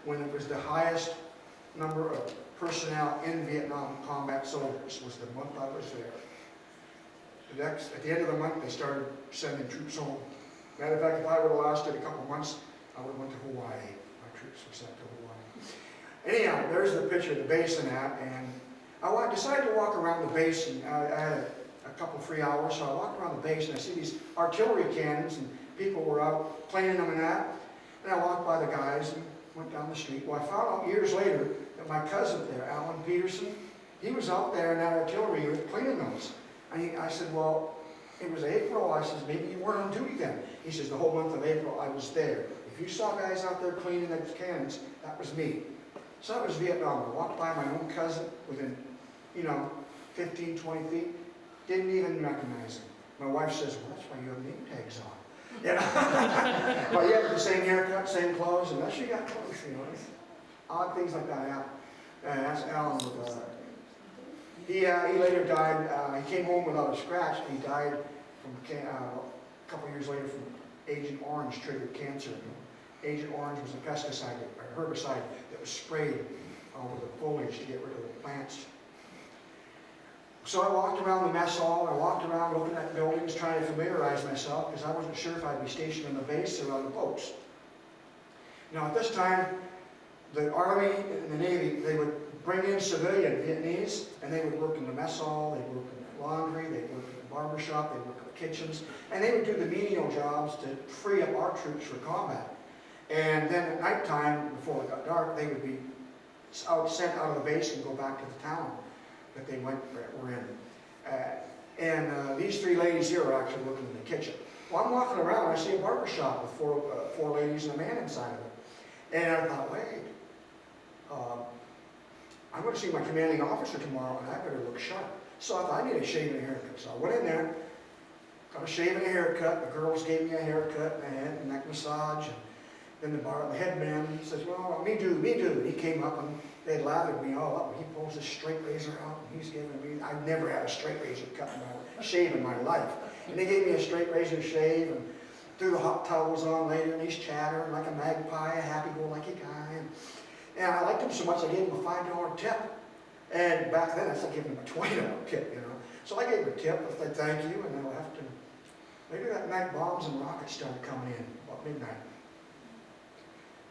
when it was the highest number of personnel in Vietnam combat soldiers, was the month I was there. At the end of the month, they started sending troops home. Matter of fact, if I would have lasted a couple months, I would have went to Hawaii. My troops were sent to Hawaii. Anyhow, there's the picture of the basin at, and I decided to walk around the basin. I had a couple free hours, so I walked around the base and I see these artillery cannons, and people were out cleaning them and that. And I walked by the guys and went down the street. Well, I found out years later that my cousin there, Alan Peterson, he was out there in that artillery unit cleaning those. And I said, well, it was April. I said, maybe you weren't on duty then. He says, the whole month of April I was there. If you saw guys out there cleaning those cannons, that was me. So that was Vietnam. I walked by my own cousin within, 15, 20 feet. Didn't even recognize him. My wife says, well, that's why you have name tags on. Yeah. But yeah, the same haircut, same clothes, and she got close, Odd things like that happen. And that's Alan. He later died. He came home without a scratch. He died from a couple years later from Agent Orange triggered cancer. Agent Orange was a pesticide, a herbicide that was sprayed over the foliage to get rid of the plants. So I walked around the mess hall, I walked around looking at buildings, trying to familiarize myself, because I wasn't sure if I'd be stationed on the base or on the boats. Now at this time, the Army and the Navy, they would bring in civilian Vietnamese, and they would work in the mess hall, they'd work in the laundry, they'd work in the barber shop, they'd work in the kitchens, and they would do the menial jobs to free up our troops for combat. And then at night time, before it got dark, they would be sent out of the base and go back to the town that they were in. These three ladies here are actually working in the kitchen. Well, I'm walking around, I see a barber shop with four ladies and a man inside of it. And I thought, wait, I'm going to see my commanding officer tomorrow, and I better look sharp. So I thought, I need a shave and a haircut. So I went in there, got a shave and a haircut. The girls gave me a haircut and a head and neck massage. And then the head man says, well, me do. And he came up and they had lathered me all up. And he pulls his straight razor out and he's giving me, I've never had a straight razor cut in my shave in my life. And they gave me a straight razor shave and threw the hot towels on later, and he's chattering like a magpie, a happy-go-lucky guy. And I liked him so much I gave him a $5 tip. And back then I said I gave him a $20 tip, So I gave him a tip, I said thank you, and then after maybe that night bombs and rockets started coming in about midnight.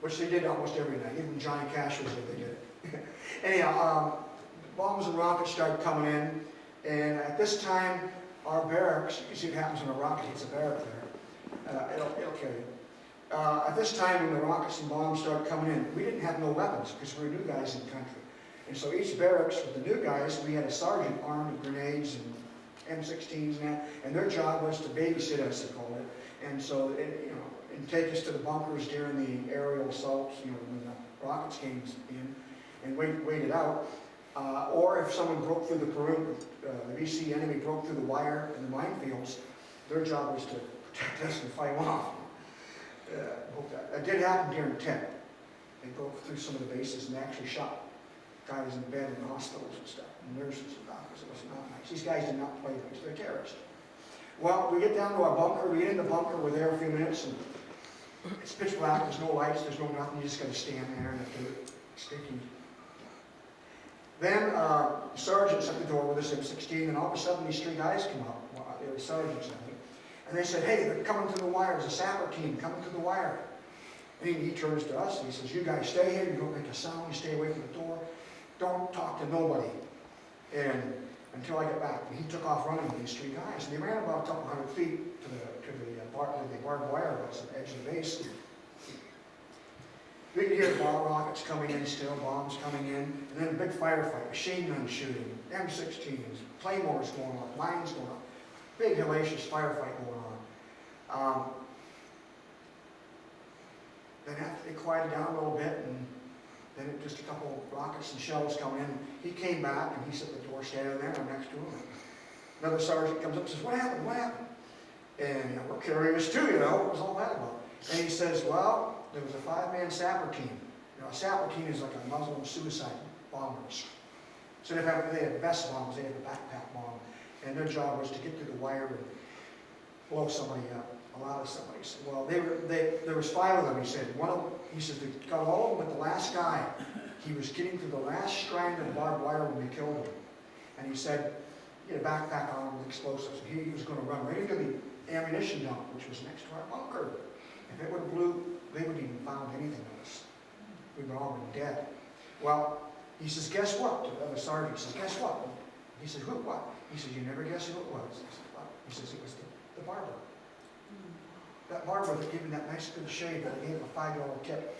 Which they did almost every night. Even Johnny Cash was there, they did it. Anyhow, bombs and rockets started coming in, and at this time, our barracks, you can see what happens when a rocket hits a barrack there. It'll kill you. At this time, when the rockets and bombs started coming in, we didn't have no weapons because we were new guys in the country. And so each barracks with the new guys, we had a sergeant armed with grenades and M16s and that, and their job was to babysit us, they called it. And so, and take us to the bunkers during the aerial assaults, when the rockets came in, and wait it out. Or if someone broke through the perimeter, the VC enemy broke through the wire in the minefields, their job was to protect us and fight them off. That did happen during TEP. They broke through some of the bases and they actually shot guys in bed in hospitals and stuff, and nurses and doctors. It was not nice. These guys did not play nice. They're terrorists. Well, we get down to our bunker. We get in the bunker. We're there a few minutes, and it's pitch black. There's no lights. There's no nothing. You just got to stand there and it's sticky. Then the sergeant's at the door with his M16, and all of a sudden these three guys come up. Well, they were sergeants, I think. And they said, hey, they're coming through the wire. There's a sapper team coming through the wire. And he turns to us and he says, you guys stay here. You don't make a sound. You stay away from the door. Don't talk to nobody. And until I get back. And he took off running with these three guys. And they ran about a couple hundred feet to the barbed wire was at the edge of the base. We could hear bomb rockets coming in still, bombs coming in, and then a big firefight, machine guns shooting, M16s, claymores going on, mines going on. Big hellacious firefight going on. Then after they quieted down a little bit, and then just a couple of rockets and shells coming in, he came back and he's at the door standing there, I'm next to him. Another sergeant comes up and says, what happened, what happened? And we're curious too, what was all that about? And he says, well, there was a 5-man sapper team. A sapper team is like a Muslim suicide bombers. So they had vest bombs, they had a backpack bomb, and their job was to get through the wire and blow somebody up. of somebody. He said, well, there was 5 of them, he said. He says, they got all of them, but the last guy, he was getting to the last strand of barbed wire when we killed him. And he said, he had a backpack on with explosives. He was going to run right into the ammunition dump, which was next to our bunker. If it would have blew, they wouldn't even found anything of us. We would all been dead. Well, he says, guess what? To the other sergeant, he says, guess what? He says, who, what? He says, you never guess who it was. I said, what? He says, it was the barber. That barber that gave me that nice good shave that I gave him a $5 tip.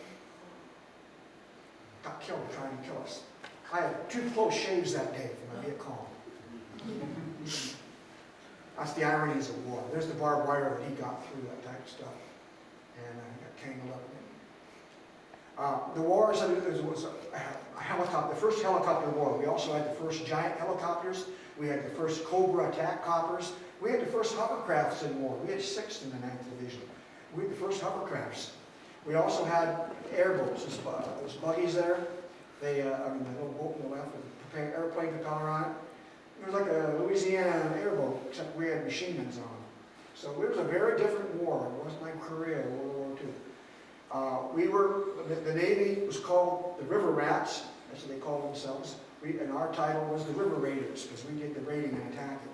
Got killed trying to kill us. I had 2 close shaves that day for my Viet Cong. That's the ironies of war. There's the barbed wire that he got through, that type of stuff. And he got tangled up in it. The wars, there was a helicopter, the first helicopter war. We also had the first giant helicopters. We had the first Cobra attack coppers. We had the first hovercrafts in war. We had 6 in the 9th Division. We had the first hovercrafts. We also had airboats, those buggies there. They, the little boat on the left with an airplane propeller on it. It was like a Louisiana airboat, except we had machine guns on them. So it was a very different war. It wasn't like Korea or World War II. The Navy was called the River Rats, that's what they called themselves. And our title was the River Raiders, because we did the raiding and attacking.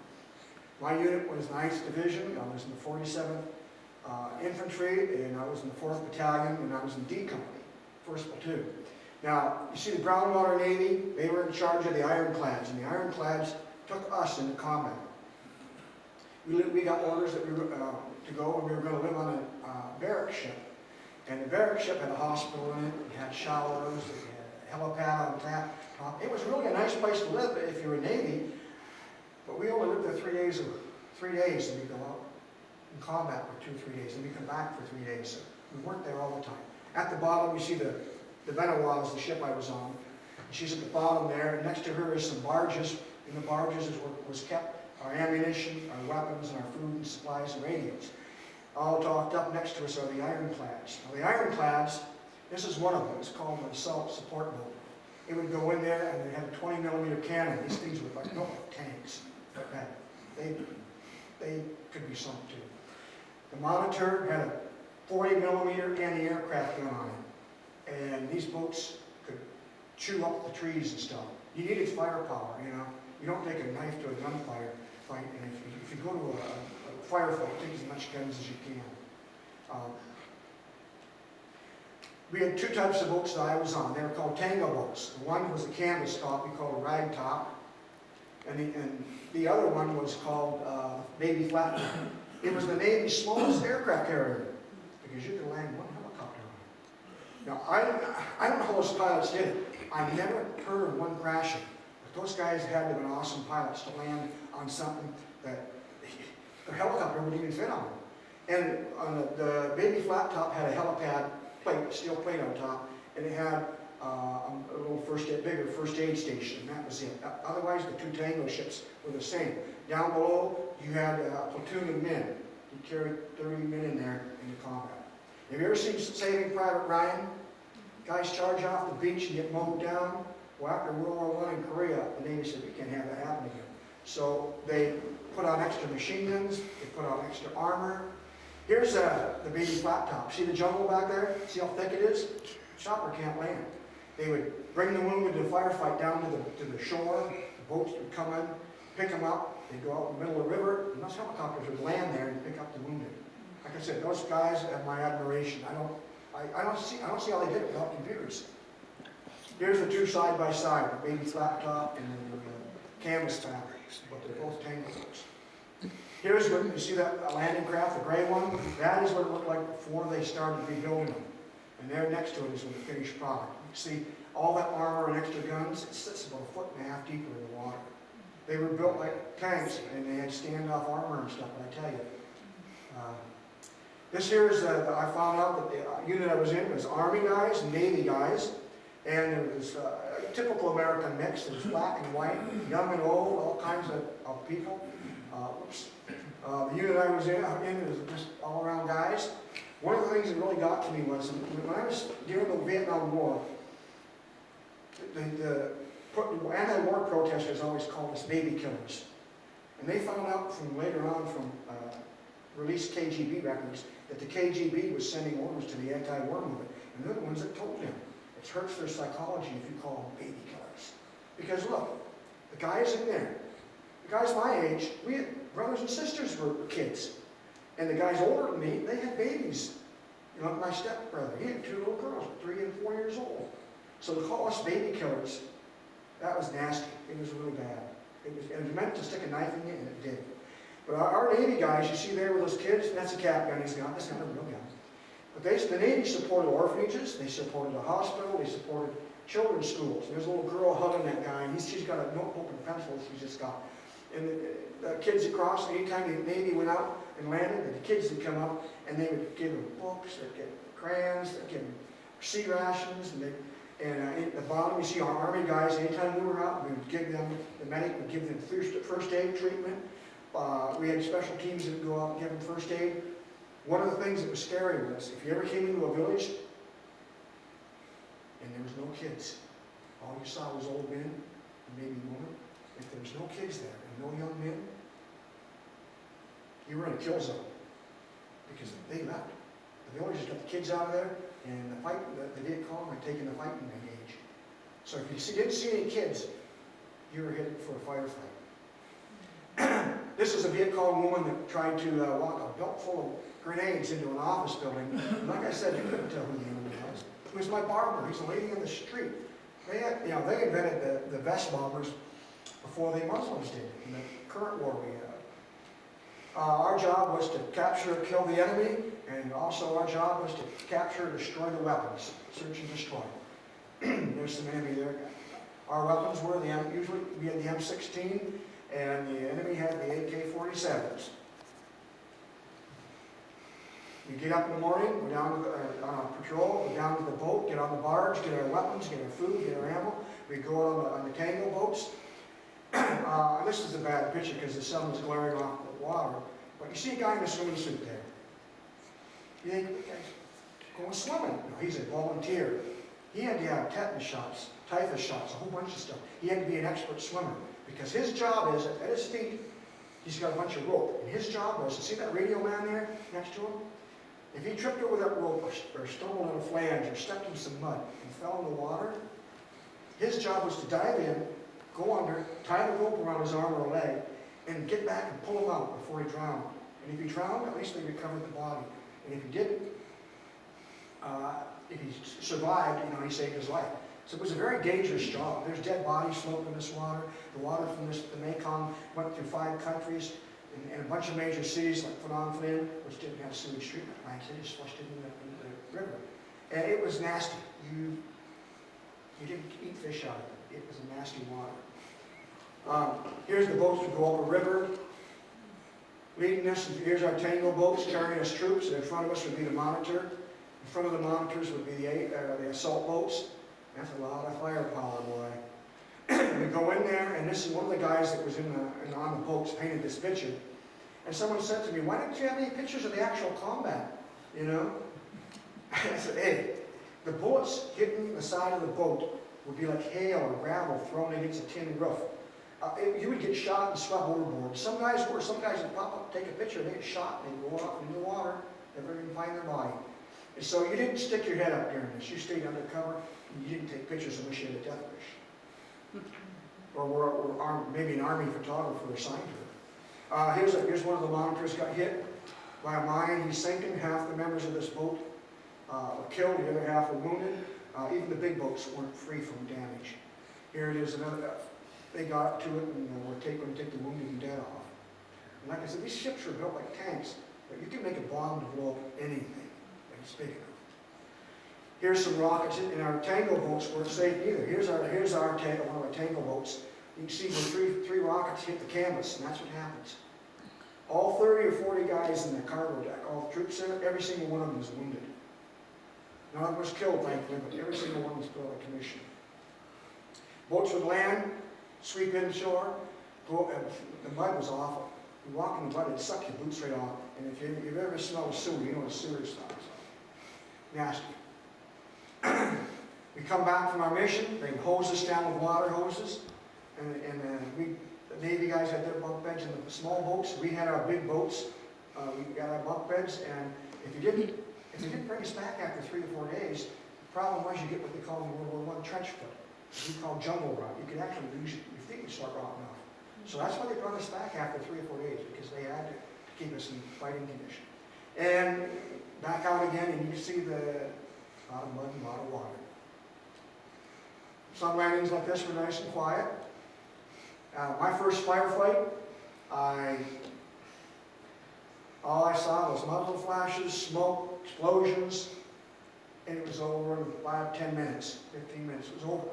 My unit was 9th Division. I was in the 47th Infantry, and I was in the 4th Battalion, and I was in D Company, 1st Platoon. Now, you see the Brownwater Navy, they were in charge of the ironclads, and the ironclads took us into combat. We got orders that we were to go, and we were going to live on a barrack ship. And the barrack ship had a hospital in it, it had showers, it had a helipad on top. It was really a nice place to live if you were Navy, but we only lived there 3 days, and we'd go out in combat for 2 or 3 days, and we'd come back for 3 days. So we weren't there all the time. At the bottom, you see the Benoit is the ship I was on. She's at the bottom there, and next to her is some barges. In the barges is where was kept our ammunition, our weapons, and our food and supplies and radios. All docked up next to us are the ironclads. Now the ironclads, this is one of them. It's called an assault support boat. It would go in there, and they had a 20mm cannon. These things were like tanks, like that. They could be sunk too. The Monitor had a 40mm anti-aircraft gun on it. And these boats could chew up the trees and stuff. You needed firepower, you know. You don't take a knife to a gunfire fight, and if you go to a firefight, take as much guns as you can. We had 2 types of boats that I was on. They were called tango boats. One was a canvas top, we called a rag top, and the other one was called baby flat top. It was the Navy's smallest aircraft carrier, because you could land one helicopter on it. Now, I don't know how those pilots did it. I never heard of one crashing. But those guys had to have been awesome pilots to land on something that the helicopter wouldn't even fit on. And on the baby flat top had a helipad plate, steel plate on top, and it had a little bigger first aid station, and that was it. Otherwise, the 2 tango ships were the same. Down below, you had a platoon of men. You carried 30 men in there into combat. Have you ever seen Saving Private Ryan? Guys charge off the beach and get mowed down. Well, after World War I in Korea, the Navy said, we can't have that happen again. So they put on extra machine guns, they put on extra armor. Here's the baby flat top. See the jungle back there? See how thick it is? Chopper can't land. They would bring the wounded to the firefight down to the shore. The boats would come in, pick them up. They'd go out in the middle of the river, and those helicopters would land there and pick up the wounded. Like I said, those guys have my admiration. I don't see how they did it without computers. Here's the 2 side by side, the baby flat top and then the canvas top, but they're both tango boats. Here's what you see, that landing craft, the gray one. That is what it looked like before they started rebuilding them. And there next to it is the finished product. You see all that armor and extra guns. It sits about 1.5 feet deeper in the water. They were built like tanks, and they had standoff armor and stuff. But I tell you. This here is, I found out that the unit I was in was Army guys and Navy guys, and it was a typical American mix. It was black and white, young and old, all kinds of people. The unit I was in was just all-around guys. One of the things that really got to me was when I was during the Vietnam War, the anti-war protesters always called us baby killers. And they found out from later on from released KGB records that the KGB was sending orders to the anti-war movement. And they're the ones that told them. It hurts their psychology if you call them baby killers. Because look, the guys in there, the guys my age, we had brothers and sisters were kids. And the guys older than me, they had babies. You know, my stepbrother, he had 2 little girls, 3 and 4 years old. So to call us baby killers, that was nasty. It was really bad. It was meant to stick a knife in you, and it did. But our Navy guys, you see there with those kids, that's a cap gun he's got. That's not a real gun. But the Navy supported orphanages, they supported a hospital, they supported children's schools. And there's a little girl hugging that guy, and she's got a notebook and pencil she's just got. And the kids across, anytime the Navy went out and landed, the kids would come up, and they would give them books, they'd give them crayons, they'd give them sea rations, and at the bottom you see our Army guys, anytime we were out, we would give them, the medic would give them first aid treatment. We had special teams that would go out and give them first aid. One of the things that was scary was, if you ever came into a village, and there was no kids, all you saw was old men and maybe women. If there was no kids there and no young men, you were in a kill zone. Because they left. The villagers got the kids out of there, and the fight, the Vietcong had taken the fighting engage. So if you didn't see any kids, you were headed for a firefight. This is a Vietcong woman that tried to walk a belt full of grenades into an office building. And like I said, you couldn't tell who the enemy was. It was my barber. He's a lady in the street. They had, they invented the vest bombers before the Muslims did in the current war we had. Our job was to capture and kill the enemy, and also our job was to capture and destroy the weapons. Search and destroy. There's some enemy there. Our weapons were usually we had the M16, and the enemy had the AK-47s. We get up in the morning, go down to on patrol, go down to the boat, get on the barge, get our weapons, get our food, get our ammo. We go on the tango boats. This is a bad picture because the sun was glaring off the water. But you see a guy in a swimming suit there. You think, the guy's going swimming. No, he's a volunteer. He had to have tetanus shots, typhus shots, a whole bunch of stuff. He had to be an expert swimmer because his job is, at his feet, he's got a bunch of rope. And his job was, to see that radio man there next to him? If he tripped over that rope or stumbled on a flange or stepped in some mud and fell in the water, his job was to dive in, go under, tie the rope around his arm or leg, and get back and pull him out before he drowned. And if he drowned, at least they recovered the body. And if he didn't, if he survived, he saved his life. So it was a very dangerous job. There's dead bodies floating in this water. The water from the Mekong went through 5 countries and a bunch of major cities like Phnom Penh, which didn't have sewage treatment plants. They just flushed it into the river. And it was nasty. You didn't eat fish out of it. It was a nasty water. Here's the boats that go up a river. Leading us, here's our tango boats carrying us troops, and in front of us would be the monitor. In front of the monitors would be the assault boats. That's a lot of firepower, boy. We go in there, and this is one of the guys that was on the boats painted this picture. And someone said to me, "Why don't you have any pictures of the actual combat?" I said, "Hey, the bullets hitting the side of the boat would be like hail or gravel thrown against a tin roof. You would get shot and swept overboard. Some guys would pop up, take a picture, they get shot, and they go off into the water, never even find their body. And so you didn't stick your head up during this. You stayed undercover, and you didn't take pictures unless you had a death wish. Or maybe an army photographer assigned to it. Here's one of the monitors got hit by a mine. He's sinking. Half the members of this boat were killed, the other half were wounded. Even the big boats weren't free from damage. Here it is, they got up to it and were going to take the wounded and dead off. And like I said, these ships were built like tanks, but you can make a bomb to blow up anything that it's big enough. Here's some rockets, and our tango boats weren't safe either. Here's one of our tango boats. You can see when three rockets hit the canvas, and that's what happens. All 30 or 40 guys in the cargo deck, all the troops in it, every single one of them was wounded. None of them was killed, thankfully, but every single one was put on commission. Boats would land, sweep inshore, the mud was awful. You walk in the mud, it'd suck your boots right off. And if you've ever smelled a sewer, you know what a sewer smells like. Nasty. We come back from our mission, they hose us down with water hoses, and the Navy guys had their bunk beds in the small boats. We had our big boats We got our bunk beds, and if you didn't bring us back after 3 or 4 days, the problem was you get what they call in World War I trench foot. We call jungle rot. You could actually lose your feet would start rotting off. So that's why they brought us back after 3 or 4 days, because they had to keep us in fighting condition. And back out again, and you can see a lot of mud and a lot of water. Some landings like this were nice and quiet. My first firefight, all I saw was muzzle flashes, smoke, explosions, and it was over in 5, 10 minutes, 15 minutes, it was over.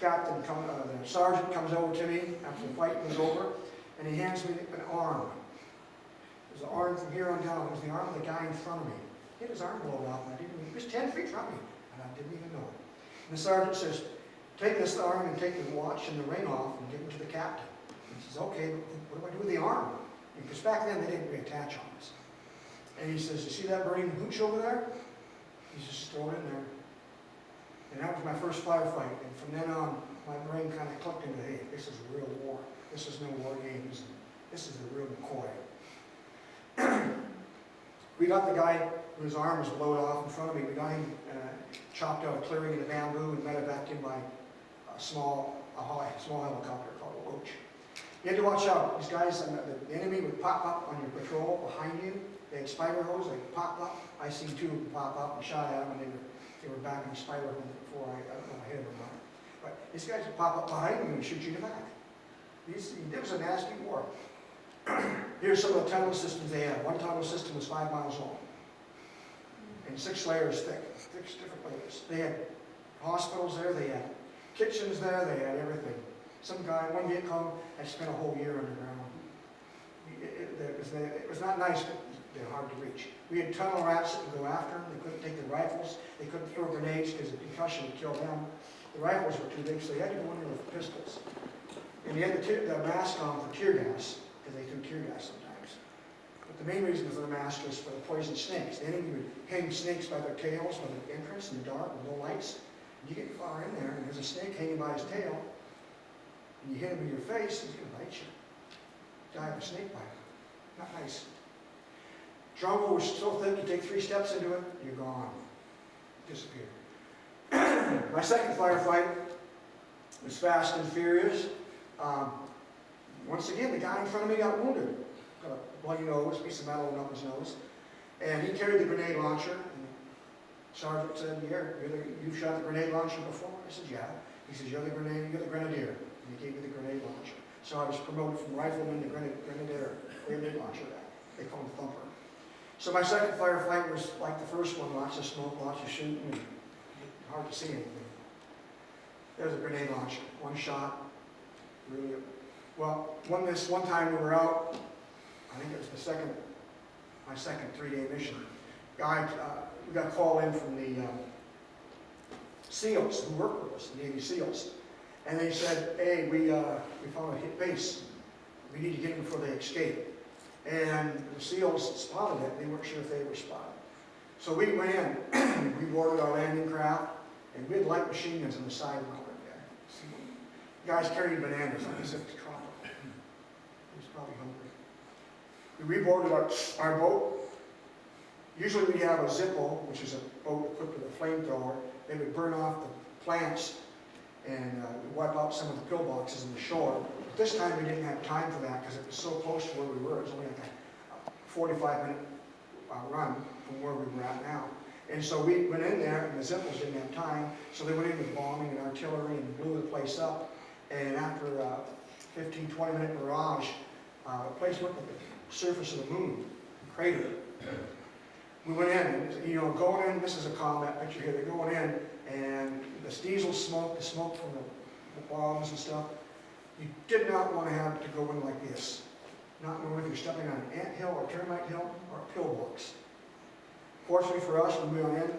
The sergeant comes over to me after the fight was over, and he hands me an arm. It was the arm from here on down. It was the arm of the guy in front of me. He had his arm blown off, and he was 10 feet from me, and I didn't even know it. And the sergeant says, take this arm and take the watch and the ring off and give it to the captain. And he says, okay, but what do I do with the arm? Because back then they didn't reattach on us. And he says, you see that burning hooch over there? He says, just throw it in there. And that was my first firefight. And from then on, my brain kind of clicked into, hey, this is a real war. This is no war games. This is the real McCoy. We got the guy whose arm was blown off in front of me. We got him chopped out, clearing in the bamboo, and medevaced him by a small helicopter called a Roach. You had to watch out. These guys, the enemy would pop up on your patrol behind you. They had spider hose. They'd pop up. I seen 2 of them pop up and shot at them, and they were back in the spider hose before I don't know, I hit them or not. But these guys would pop up behind you and shoot you in the back. It was a nasty war. Here's some of the tunnel systems they had. One tunnel system was 5 miles long and 6 layers thick, 6 different layers. They had hospitals there, they had kitchens there, they had everything. Some guy, one vehicle, had spent a whole year underground. It was not nice, but they're hard to reach. We had tunnel rats that would go after them. They couldn't take the rifles. They couldn't throw grenades because the concussion would kill them. The rifles were too big, so they had to go in there with pistols. And they had the mask on for tear gas, because they threw tear gas sometimes. But the main reason for the mask was for the poison snakes. The enemy would hang snakes by their tails by the entrance in the dark with no lights. And you get far in there, and there's a snake hanging by his tail, and you hit him in your face, he's going to bite you. Die of a snake bite. Not nice. Jungle was so thick, you take 3 steps into it, you're gone. Disappeared. My second firefight was fast and furious. Once again, the guy in front of me got wounded. Got a bloody nose, piece of metal up his nose. And he carried the grenade launcher. And the sergeant said, you've shot the grenade launcher before? I said, yeah. He says, you're the grenadier. And he gave me the grenade launcher. So I was promoted from rifleman to grenade launcher. They call him Thumper. So my second firefight was like the first one, lots of smoke, lots of shooting, and hard to see anything. There was a grenade launcher, 1 shot, really. Well, one time we were out, I think it was my second 3-day mission. We got a call in from the SEALs who work with us, the Navy SEALs. And they said, hey, we found a hit base. We need to get them before they escape. And the SEALs spotted it. They weren't sure if they were spotted. So we went in, we boarded our landing craft, and we had light machine guns on the side of the there. The guys carrying bananas on as if it's tropical. He was probably hungry. We reboarded our boat. Usually we have a Zippo, which is a boat equipped with a flamethrower. They would burn off the plants and wipe out some of the pillboxes in the shore. But this time we didn't have time for that because it was so close to where we were. It was only like a 45-minute run from where we were at now. And so we went in there, and the Zippos didn't have time, so they went in with bombing and artillery and blew the place up. And after a 15, 20-minute barrage, the place looked like the surface of the moon, crater. We went in, and going in, this is a combat picture here, they're going in, and this diesel smoke, the smoke from the bombs and stuff, you did not want to have to go in like this. Not knowing if you're stepping on an ant hill or termite hill or a pillbox. Fortunately for us, when we went in,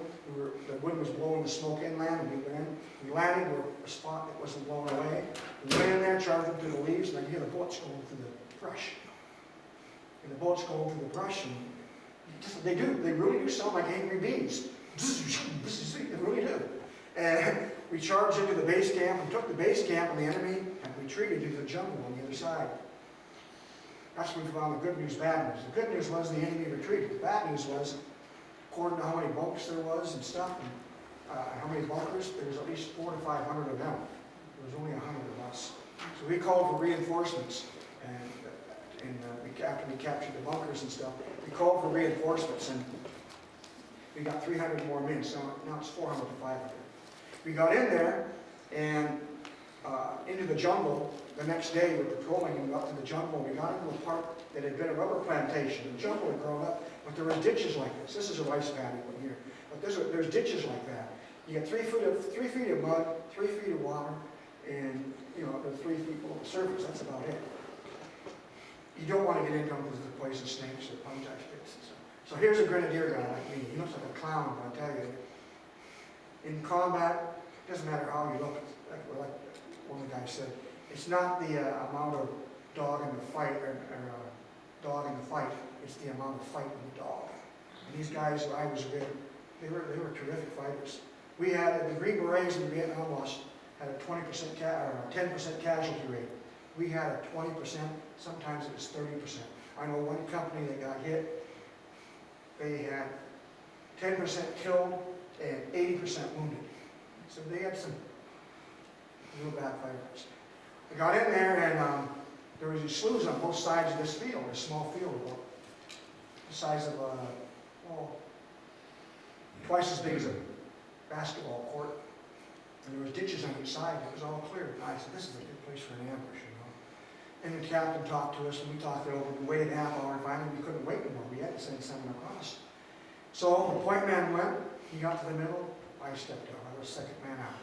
the wind was blowing the smoke inland, and we went in. We landed where a spot that wasn't blown away. We went in there, charged up through the leaves, and I could hear the bullets going through the brush. And the bullets going through the brush, and they really do sound like angry bees. They really do. And we charged into the base camp, and took the base camp, and the enemy had retreated into the jungle on the other side. That's when we found the good news, bad news. The good news was the enemy retreated. The bad news was, according to how many bunkers there was and stuff, and how many bunkers, there was at least 400 to 500 of them. There was only 100 of us. So we called for reinforcements, and after we captured the bunkers and stuff, we called for reinforcements, and we got 300 more men, so now it's 400 to 500. We got in there, and into the jungle the next day with patrolling, and we got to the jungle. We got into a part that had been a rubber plantation. The jungle had grown up, but there were ditches like this. This is a rice paddy one here, but there's ditches like that. You get 3 feet of mud, 3 feet of water, and the 3 feet below the surface. That's about it. You don't want to get into them because of the poison snakes or fungi sticks and stuff. So here's a grenadier guy like me. He looks like a clown, but I tell you, in combat, it doesn't matter how you look. Like one of the guys said, it's not the amount of dog in the fight or dog in the fight. It's the amount of fight in the dog. And these guys who I was with, they were terrific fighters. We had the Green Berets in the Vietnam lost had a 20% or a 10% casualty rate. We had a 20%. Sometimes it was 30%. I know one company that got hit. They had 10% killed and 80% wounded. So they had some real bad fighters. I got in there, and there was these sloughs on both sides of this field, a small field about the size of twice as big as a basketball court. And there was ditches on each side. It was all clear. And I said, this is a good place for an ambush, And the captain talked to us, and we talked it over. We waited a half hour, and finally we couldn't wait anymore. We had to send someone across. So the point man went. He got to the middle. I stepped out. I was second man out.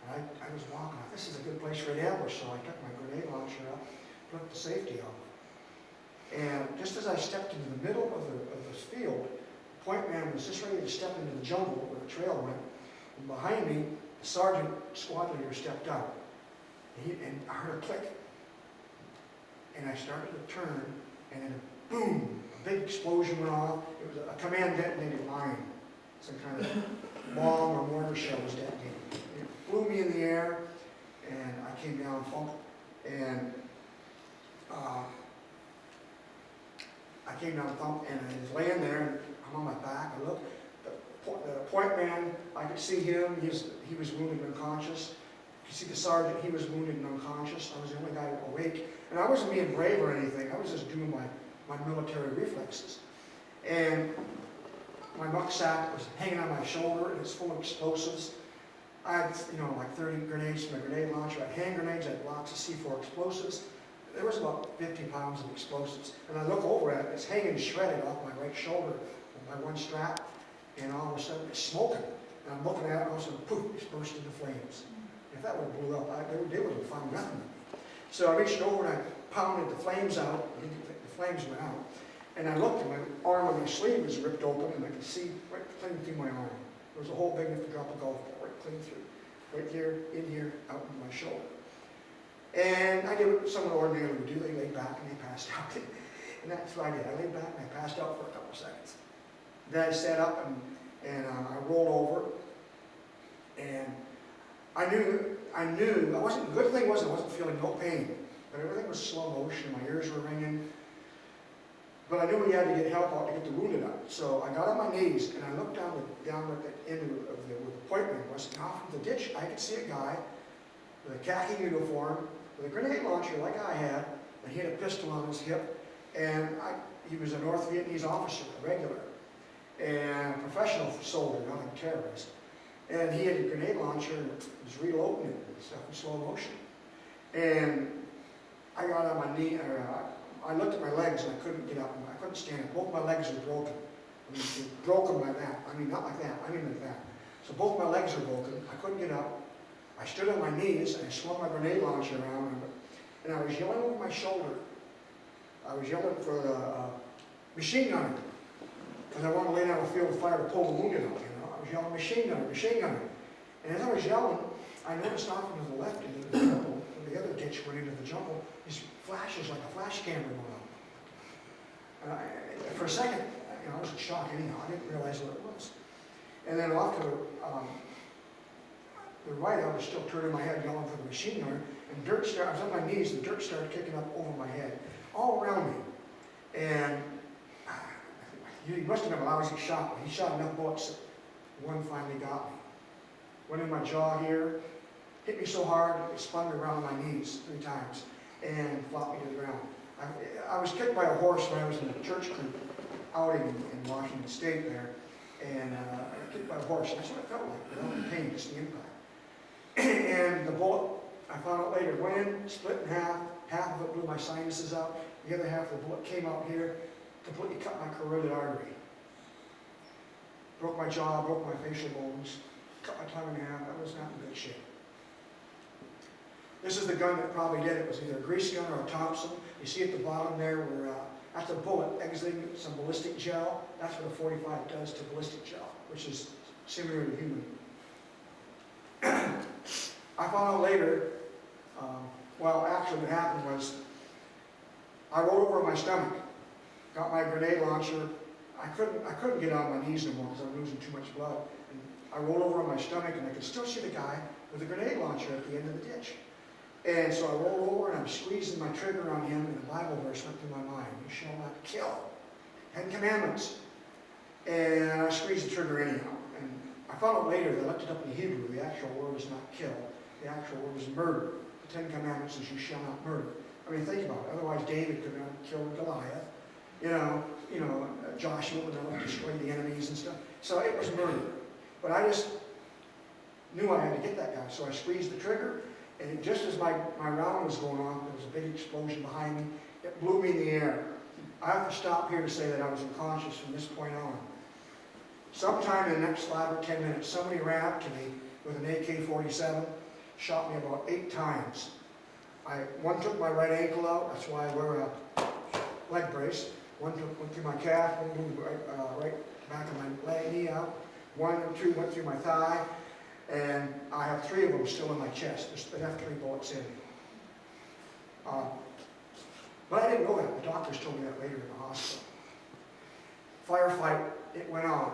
I was walking. This is a good place for an ambush, so I took my grenade launcher up, took the safety off. And just as I stepped into the middle of this field, the point man was just ready to step into the jungle where the trail went. And behind me, the sergeant squad leader stepped out. And I heard a click. And I started to turn, and then boom, a big explosion went off. It was a command detonated mine. Some kind of bomb or mortar shell was detonated. It blew me in the air, and I came down, and and I was laying there, and I'm on my back. I looked. The point man, I could see him. He was wounded and unconscious. You see the sergeant, he was wounded and unconscious. I was the only guy awake. And I wasn't being brave or anything. I was just doing my military reflexes. And my rucksack was hanging on my shoulder, and it's full of explosives. I had, like 30 grenades from my grenade launcher. I had hand grenades, I had lots of C4 explosives. There was about 50 pounds of explosives. And I look over at it, it's hanging shredded off my right shoulder by one strap, and all of a sudden it's smoking. And I'm looking at it, and all of a sudden, poof, it's burst into flames. If that would have blew up, they would have found nothing. So I reached over and I pounded the flames out. The flames went out. And I looked, and my arm on my sleeve was ripped open, and I could see right clean through my arm. There was a hole big enough to drop a golf ball right clean through. Right here, in here, out in my shoulder. And I did what someone ordinarily would do. They laid back and they passed out. And that's what I did. I laid back and I passed out for a couple of seconds. Then I sat up and I rolled over. And I knew, the good thing was I wasn't feeling no pain. But everything was slow motion. My ears were ringing. But I knew we had to get help out to get the wounded out. So I got on my knees and I looked down at the end of where the point man was. And off of the ditch, I could see a guy with a khaki uniform, with a grenade launcher like I had, and he had a pistol on his hip. And he was a North Vietnamese officer, a regular, and a professional soldier, not a terrorist. And he had a grenade launcher and was reloading it and stuff in slow motion. And I got on my knee, I looked at my legs and I couldn't get up. I couldn't stand up. Both my legs were broken. I mean, broken like that. I mean, not like that. I mean like that. So both my legs were broken. I couldn't get up. I stood on my knees and I swung my grenade launcher around, and I was yelling over my shoulder. I was yelling for the machine gunner, because I wanted to lay down a field of fire to pull the wounded out. I was yelling, machine gunner, machine gunner. And as I was yelling, I noticed off to the left into the jungle, where the other ditch went into the jungle, these flashes like a flash camera going on. For a second, I was in shock anyhow. I didn't realize what it was. And then off to the right, I was still turning my head, yelling for the machine gunner, and I was on my knees, and dirt started kicking up over my head, all around me. And he must have been a lousy shot, but he shot enough bullets that one finally got me. Went in my jaw here, hit me so hard it spun me around my knees 3 times and flopped me to the ground. I was kicked by a horse when I was in a church group outing in Washington State there, and I was kicked by a horse. That's what it felt like, without the pain, just the impact. And the bullet, I found out later, went in, split in half. Half of it blew my sinuses out. The other half of the bullet came out here, completely cut my carotid artery. Broke my jaw, broke my facial bones, cut my tongue in half. I was not in good shape. This is the gun that probably did it. It was either a grease gun or a Thompson. You see at the bottom there where that's a bullet exiting some ballistic gel. That's what a 45 does to ballistic gel, which is similar to human. I found out later, well, actually what happened was I rolled over on my stomach, got my grenade launcher. I couldn't get on my knees no more because I was losing too much blood. And I rolled over on my stomach, and I could still see the guy with a grenade launcher at the end of the ditch. And so I rolled over and I'm squeezing my trigger on him, and the Bible verse went through my mind: "You shall not kill." 10 Commandments. And I squeezed the trigger anyhow. And I found out later that I looked it up in Hebrew. The actual word is not kill. The actual word is murder. The 10 Commandments is you shall not murder. I mean, think about it. Otherwise, David could not have killed Goliath. Joshua would not have destroyed the enemies and stuff. So it was murder. But I just knew I had to get that guy. So I squeezed the trigger, and just as my round was going on, there was a big explosion behind me. It blew me in the air. I have to stop here to say that I was unconscious from this point on. Sometime in the next 5 or 10 minutes, somebody ran up to me with an AK-47, shot me about 8 times. One took my right ankle out. That's why I wear a leg brace. One went through my calf, one moved right back of my knee out. 1 or 2 went through my thigh, and I have 3 of them still in my chest. They have 3 bullets in me. But I didn't know that. The doctors told me that later in the hospital. Firefight, it went on.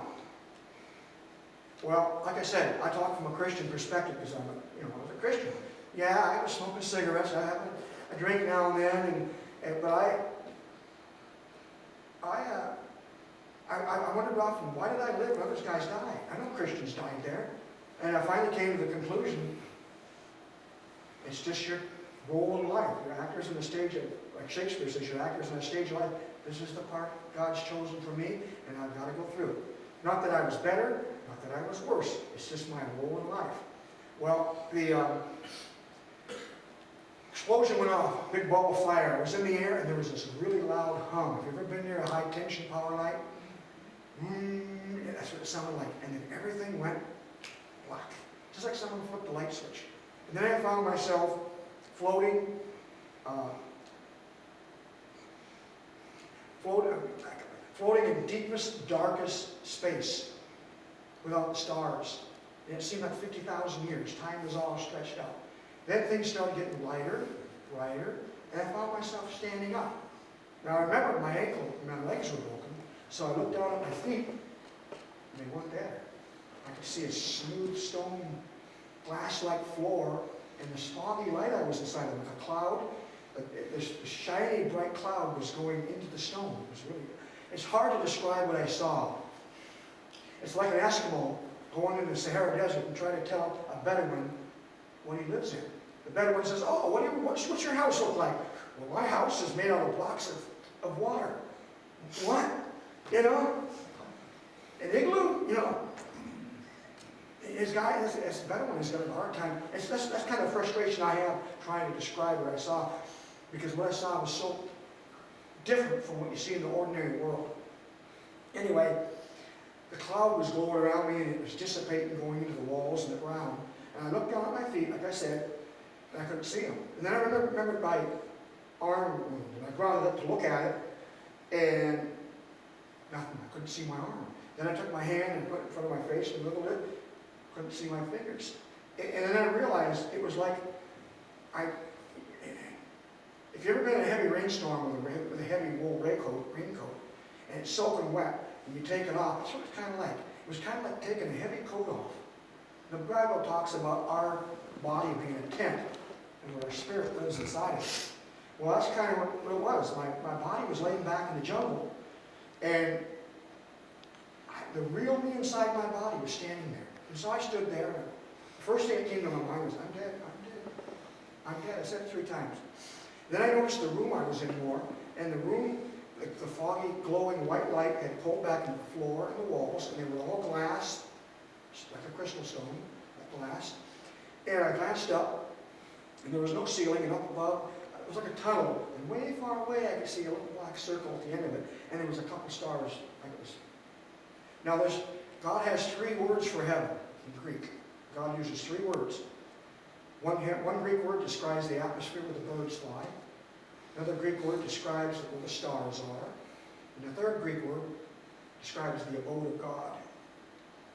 Well, like I said, I talk from a Christian perspective because I was a Christian. Yeah, I was smoking cigarettes. I have a drink now and then, but I wondered often, why did I live when others guys died? I know Christians died there. And I finally came to the conclusion, it's just your role in life. You're actors on the stage, like Shakespeare says, you're actors on the stage of life. This is the part God's chosen for me, and I've got to go through it. Not that I was better, not that I was worse. It's just my role in life. Well, the explosion went off, big ball of fire. I was in the air, and there was this really loud hum. Have you ever been near a high-tension power line? That's what it sounded like. And then everything went black, just like someone flipped the light switch. And then I found myself floating in deepest, darkest space without the stars. And it seemed like 50,000 years. Time was all stretched out. Then things started getting lighter, brighter, and I found myself standing up. Now I remember my legs were broken, so I looked down at my feet, and they weren't there. I could see a smooth stone, glass-like floor, and this foggy light I was inside of, like a cloud. This shiny, bright cloud was going into the stone. It's hard to describe what I saw. It's like an Eskimo going into the Sahara Desert and trying to tell a Bedouin what he lives in. The Bedouin says, "Oh, what's your house look like?" "Well, my house is made out of blocks of water." "What? An igloo? This Bedouin is having a hard time. That's kind of frustration I have trying to describe what I saw, because what I saw was so different from what you see in the ordinary world. Anyway, the cloud was glowing around me, and it was dissipating, going into the walls and the ground. And I looked down at my feet, like I said, and I couldn't see them. And then I remembered my arm wound, and I grounded up to look at it, and nothing. I couldn't see my arm. Then I took my hand and put it in front of my face and wiggled it. Couldn't see my fingers. And then I realized it was like if you've ever been in a heavy rainstorm with a heavy wool raincoat, and it's soaking wet, and you take it off, that's what it's kind of like. It was kind of like taking a heavy coat off. The Bible talks about our body being a tent, and where our spirit lives inside of it. Well, that's kind of what it was. My body was laying back in the jungle, and the real me inside my body was standing there. And so I stood there, and the first thing that came to my mind was, I'm dead, I'm dead, I'm dead. I said it 3 times. Then I noticed the room I was in more, and the room, the foggy, glowing white light had pulled back into the floor and the walls, and they were all glass, like a crystal stone, like glass. And I glanced up, and there was no ceiling, and up above, it was like a tunnel, and way far away I could see a little black circle at the end of it, and there was a couple stars, like it was. Now God has 3 words for heaven in Greek. God uses 3 words. One Greek word describes the atmosphere where the birds fly. Another Greek word describes where the stars are. And the third Greek word describes the abode of God.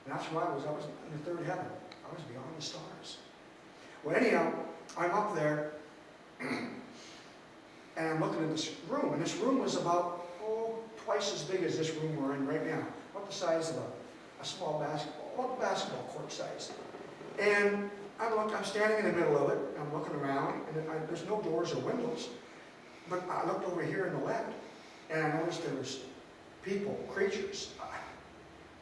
And that's where I was in the 3rd heaven. I was beyond the stars. Well, anyhow, I'm up there, and I'm looking at this room, and this room was about, twice as big as this room we're in right now. About the size of a small basketball, about basketball court size. And I'm standing in the middle of it, I'm looking around, and there's no doors or windows. But I looked over here on the left, and I noticed there was people, creatures.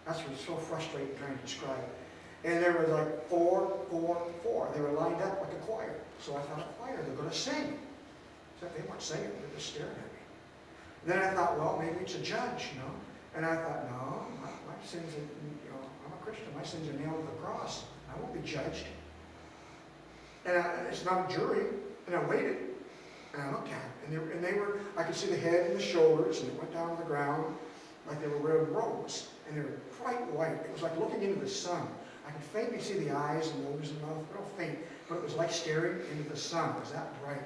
That's what's so frustrating trying to describe it. And there were like 4, 4, 4. They were lined up like a choir. So I thought, a choir, they're going to sing. Except they weren't singing, they were just staring at me. Then I thought, well, maybe it's a judge, And I thought, no, my sins, I'm a Christian. My sins are nailed to the cross. I won't be judged. And it's not a jury. And I waited, and I looked at them, and they were, I could see the head and the shoulders, and it went down to the ground like they were wearing robes, and they were bright white. It was like looking into the sun. I could faintly see the eyes and nose and mouth, real faint, but it was like staring into the sun. It was that bright.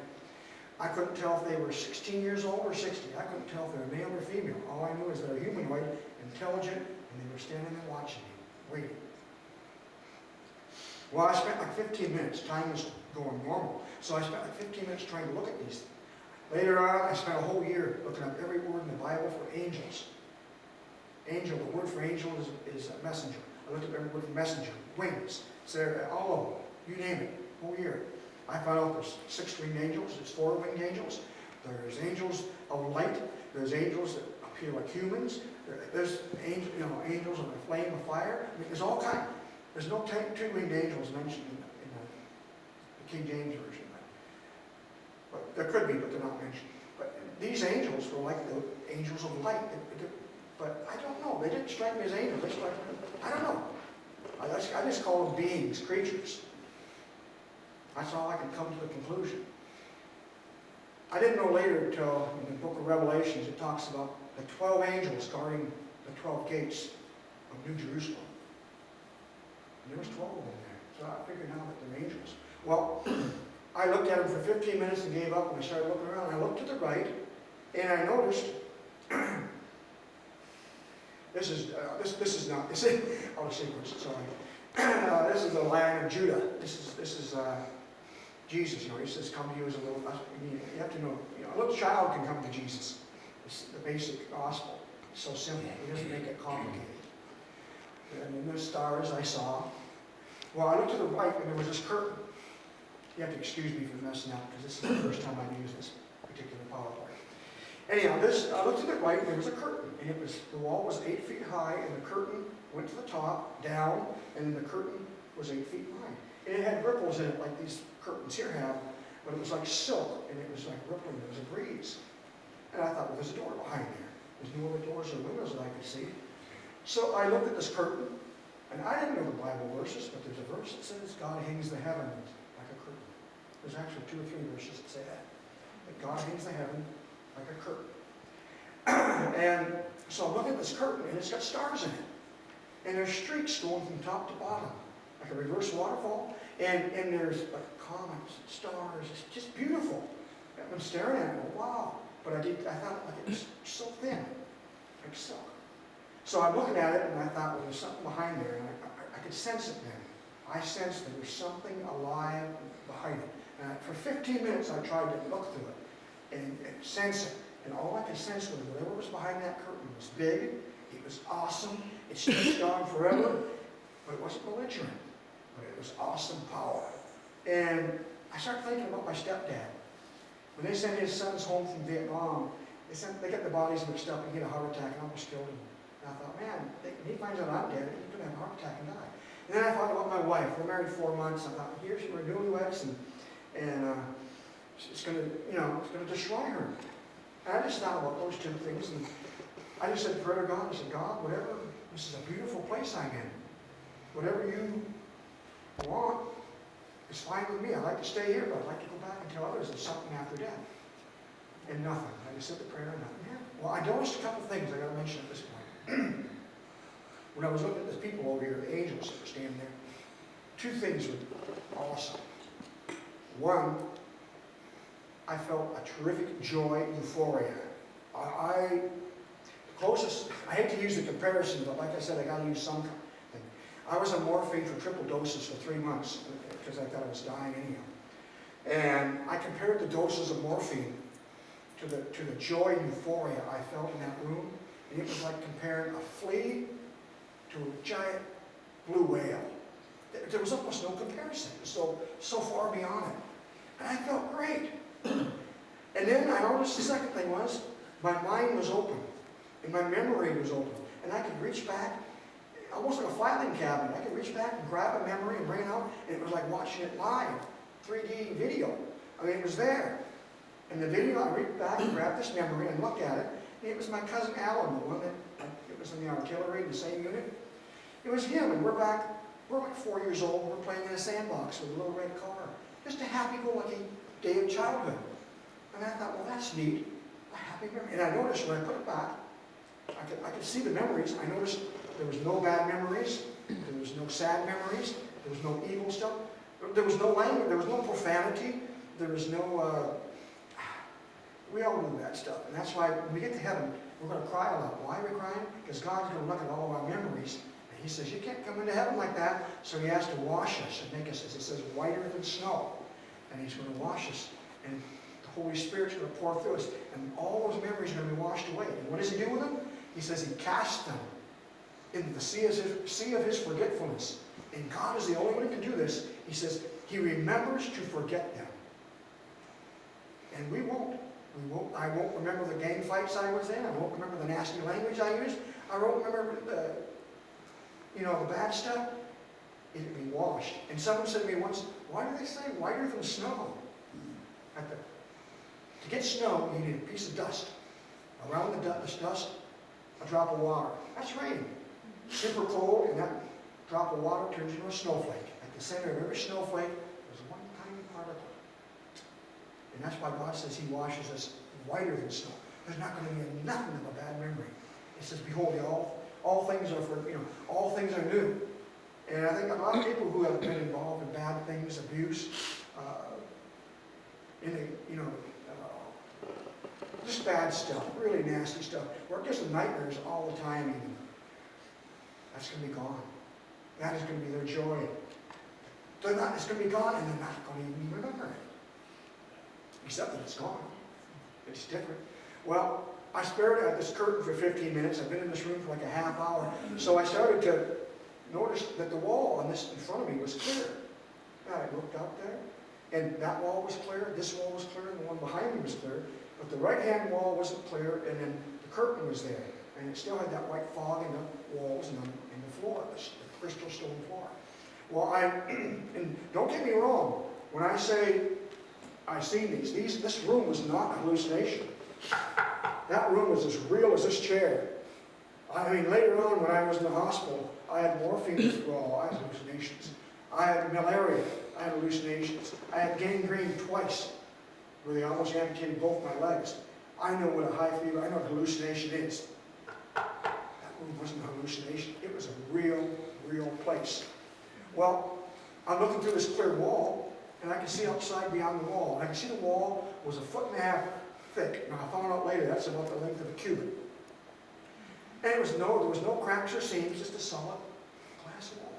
I couldn't tell if they were 16 years old or 60. I couldn't tell if they were male or female. All I knew is they were humanoid, intelligent, and they were standing there watching me, waiting. Well, I spent like 15 minutes. Time was going normal. So I spent like 15 minutes trying to look at these. Later on, I spent a whole year looking up every word in the Bible for angels. Angel, the word for angel is a messenger. I looked up every word for messenger. Wings. So all of them. You name it. Whole year. I found out there's 6 winged angels. There's 4 winged angels. There's angels of light. There's angels that appear like humans. There's angels of a flame of fire. I mean, there's all kinds. There's no 2 winged angels mentioned in the King James Version. But there could be, but they're not mentioned. But these angels were like the angels of light. But I don't know. They didn't strike me as angels. They struck me, I don't know. I just call them beings, creatures. That's all I could come to the conclusion. I didn't know later until in the book of Revelations it talks about the 12 angels guarding the 12 gates of New Jerusalem. And there was 12 of them there. So I figured now that they're angels. Well, I looked at them for 15 minutes and gave up, and I started looking around. I looked to the right, and I noticed this is not out of sequence. Sorry. This is the Lion of Judah. This is Jesus. He says, "Come to you as a little." You have to know. A little child can come to Jesus. It's the basic gospel. It's so simple. He doesn't make it complicated. And in the stars I saw. Well, I looked to the right, and there was this curtain. You have to excuse me for messing up, because this is the first time I've used this particular PowerPoint. Anyhow, I looked to the right, and there was a curtain, and the wall was 8 feet high, and the curtain went to the top, down, and then the curtain was 8 feet wide. And it had ripples in it, like these curtains here have, but it was like silk, and it was like rippling. There was a breeze. And I thought, well, there's a door behind there. There's no other doors or windows that I could see. So I looked at this curtain, and I didn't know the Bible verses, but there's a verse that says God hangs the heavens like a curtain. There's actually 2 or 3 verses that say that. That God hangs the heaven like a curtain. And so I'm looking at this curtain, and it's got stars in it. And there's streaks going from top to bottom, like a reverse waterfall. And there's like comets and stars. It's just beautiful. I'm staring at it, wow. But I thought like it was so thin, like silk. So I'm looking at it, and I thought, well, there's something behind there. And I could sense it then. I sensed there was something alive behind it. And for 15 minutes, I tried to look through it and sense it. And all I could sense was whatever was behind that curtain was big, it was awesome, it stretched on forever, but it wasn't belligerent. But it was awesome power. And I started thinking about my stepdad. When they sent his sons home from Vietnam, they got the bodies mixed up and he had a heart attack and almost killed him. And I thought, man, when he finds out I'm dead, he's going to have a heart attack and die. And then I thought about my wife. We're married 4 months. I thought, here she, we're newlyweds, and it's going to, it's going to destroy her. And I just thought about those two things, and I just said, pray to God. I said, God, whatever, this is a beautiful place I'm in. Whatever you want is fine with me. I'd like to stay here, but I'd like to go back and tell others there's something after death. And nothing. I just said the prayer and nothing. Yeah. Well, I noticed a couple of things I got to mention at this point. When I was looking at the people over here, the angels that were standing there, two things were awesome. One, I felt a terrific joy, euphoria. I hate to use the comparison, but like I said, I got to use something. I was on morphine for triple doses for 3 months because I thought I was dying anyhow. And I compared the doses of morphine to the joy and euphoria I felt in that room. And it was like comparing a flea to a giant blue whale. There was almost no comparison. It was so far beyond it. And I felt great. And then I noticed the second thing was, my mind was open. And my memory was open. And I could reach back, almost like a filing cabinet. I could reach back and grab a memory and bring it out. And it was like watching it live, 3D video. I mean, it was there. And the video, I reached back and grabbed this memory and looked at it. And it was my cousin Alan, the one that it was in the artillery, the same unit. It was him, and we're like 4 years old, we're playing in a sandbox with a little red car. Just a happy-go-lucky day of childhood. And I thought, well, that's neat, a happy memory. And I noticed when I put it back, I could see the memories. I noticed there was no bad memories, there was no sad memories, there was no evil stuff, there was no language, there was no profanity, there was no, we all do that stuff. And that's why when we get to heaven, we're going to cry a lot. Why are we crying? Because God's going to look at all of our memories. And He says, you can't come into heaven like that. So He has to wash us and make us, as it says, whiter than snow. And He's going to wash us. And the Holy Spirit's going to pour through us. And all those memories are going to be washed away. And what does He do with them? He says He casts them into the sea of His forgetfulness. And God is the only one who can do this. He says He remembers to forget them. And we won't. I won't remember the gang fights I was in. I won't remember the nasty language I used. I won't remember the bad stuff. It'll be washed. And someone said to me once, why do they say whiter than snow? To get snow, you need a piece of dust. Around the dust, a drop of water. That's rain. Super cold, and that drop of water turns into a snowflake. At the center of every snowflake, there's one tiny particle. And that's why God says He washes us whiter than snow. There's not going to be nothing of a bad memory. It says, behold, all things are all things are new. And I think a lot of people who have been involved in bad things, abuse, just bad stuff, really nasty stuff, where it gives them nightmares all the time even. That's going to be gone. That is going to be their joy. It's going to be gone, and they're not going to even remember it. Except that it's gone. It's different. Well, I stared at this curtain for 15 minutes. I've been in this room for like a half hour. So I started to notice that the wall on this in front of me was clear. And I looked out there, and that wall was clear, this wall was clear, and the one behind me was clear. But the right-hand wall wasn't clear, and then the curtain was there. And it still had that white fog in the walls and the floor, the crystal stone floor. Well, and don't get me wrong, when I say I seen this room was not a hallucination. That room was as real as this chair. I mean, later on when I was in the hospital, I had morphine withdrawal, I had hallucinations. I had malaria, I had hallucinations. I had gangrene twice, where they almost amputated both my legs. I know what a high fever, I know what hallucination is. That room wasn't a hallucination. It was a real, real place. Well, I'm looking through this clear wall, and I can see outside beyond the wall. And I can see the wall was 1.5 feet thick. Now, I found out later that's about the length of a cubit. And there was no cracks or seams, just a solid glass wall.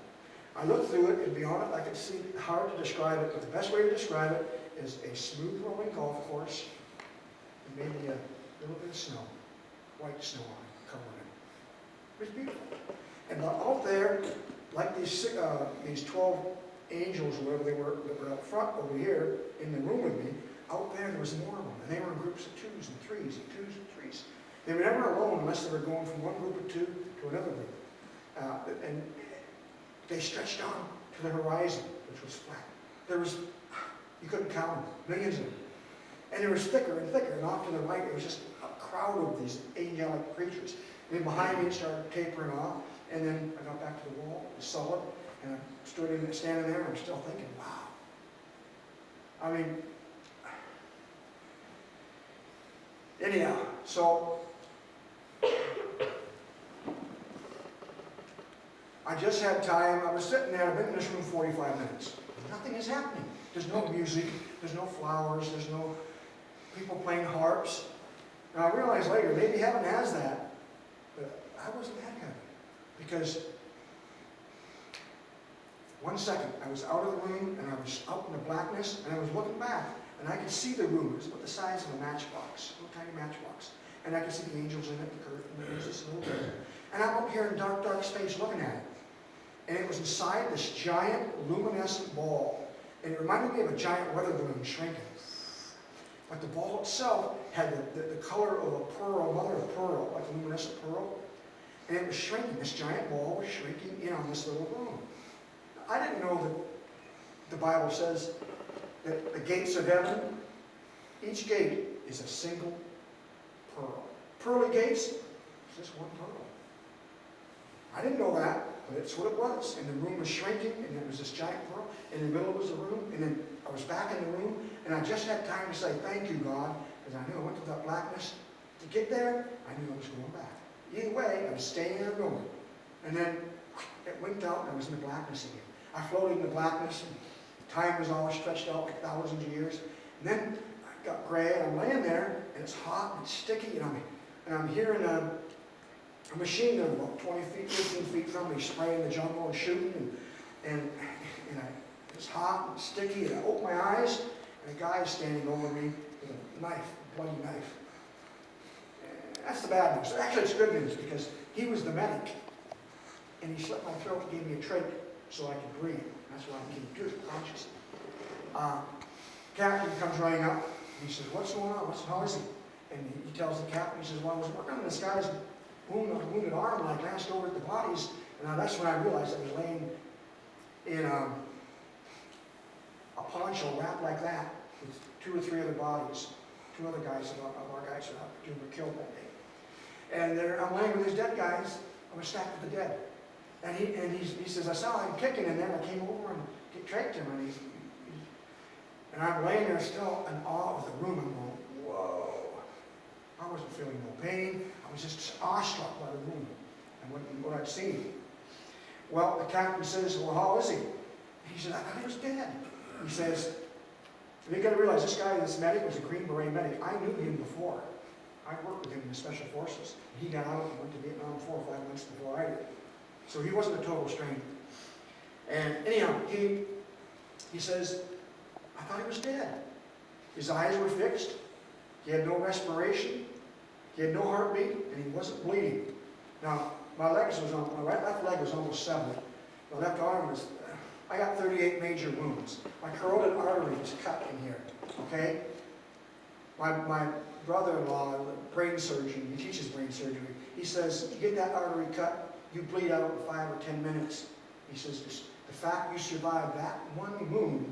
I looked through it, and beyond it, I could see, hard to describe it, but the best way to describe it is a smooth rolling golf course, and maybe a little bit of snow, white snow on it, covering it. It was beautiful. And out there, like these 12 angels, whatever they were, that were up front over here in the room with me, out there was more of them, and they were in groups of 2s and 3s and 2s and 3s. They were never alone unless they were going from one group of 2 to another group. And they stretched on to the horizon, which was flat. There was, you couldn't count them, millions of them. And it was thicker and thicker, and off to the right, it was just a crowd of these angelic creatures. And then behind me, it started tapering off, and then I got back to the wall, it was solid, and I standing there, and I'm still thinking, wow. I mean, anyhow, so I just had time. I was sitting there, I've been in this room 45 minutes. Nothing is happening. There's no music, there's no flowers, there's no people playing harps. Now I realized later, maybe heaven has that, but I wasn't that happy. Because 1 second, I was out of the room, and I was out in the blackness, and I was looking back, and I could see the room. It was about the size of a matchbox, a little tiny matchbox. And I could see the angels in it, the curtain, and there was this little bit. And I'm up here in dark, dark space looking at it. And it was inside this giant luminescent ball. And it reminded me of a giant weather balloon shrinking. But the ball itself had the color of a pearl, mother of pearl, like a luminescent pearl. And it was shrinking. This giant ball was shrinking in on this little room. I didn't know that the Bible says that the gates of heaven, each gate is a single pearl. Pearly gates is just one pearl. I didn't know that, but it's what it was. And the room was shrinking, and there was this giant pearl. In the middle was the room, and then I was back in the room, and I just had time to say, thank you, God, because I knew I went through that blackness. To get there, I knew I was going back. Either way, I was staying there going. And then it winked out, and I was in the blackness again. I floated in the blackness, and time was all stretched out like thousands of years. And then I got gray, and I'm laying there, and it's hot, and it's sticky, and I'm hearing a machine gun about 20 feet, 15 feet from me, spraying the jungle and shooting, and it's hot and sticky, and I open my eyes, and a guy is standing over me with a knife, a bloody knife. And that's the bad news. Actually, it's good news, because he was the medic, and he slit my throat and gave me a trach so I could breathe. That's why I keep good, conscious. Captain comes running up, and he says, what's going on? How is he? And he tells the captain, he says, well, I was working on this guy's wounded arm, and I glanced over at the bodies, and that's when I realized I was laying in a poncho wrapped like that with 2 or 3 other bodies. 2 other guys of our guys who were killed that day. And I'm laying with these dead guys. I was stacked with the dead. And he says, I saw him kicking in there, and I came over and tracked him, and I'm laying there still in awe of the room. I'm going, whoa. I wasn't feeling no pain. I was just awestruck by the room and what I'd seen. Well, the captain says, well, how is he? He said, I thought he was dead. He says, you got to realize this guy, this medic, was a Green Beret medic. I knew him before. I worked with him in the Special Forces. He got out and went to Vietnam 4 or 5 months before I did. So he wasn't a total stranger. And anyhow, he says, I thought he was dead. His eyes were fixed. He had no respiration. He had no heartbeat, and he wasn't bleeding. Now, my left leg was almost severed. My left arm was, I got 38 major wounds. My carotid artery was cut in here, okay? My brother-in-law, brain surgeon, he teaches brain surgery, he says, you get that artery cut, you bleed out in 5 or 10 minutes. He says, the fact you survived that one wound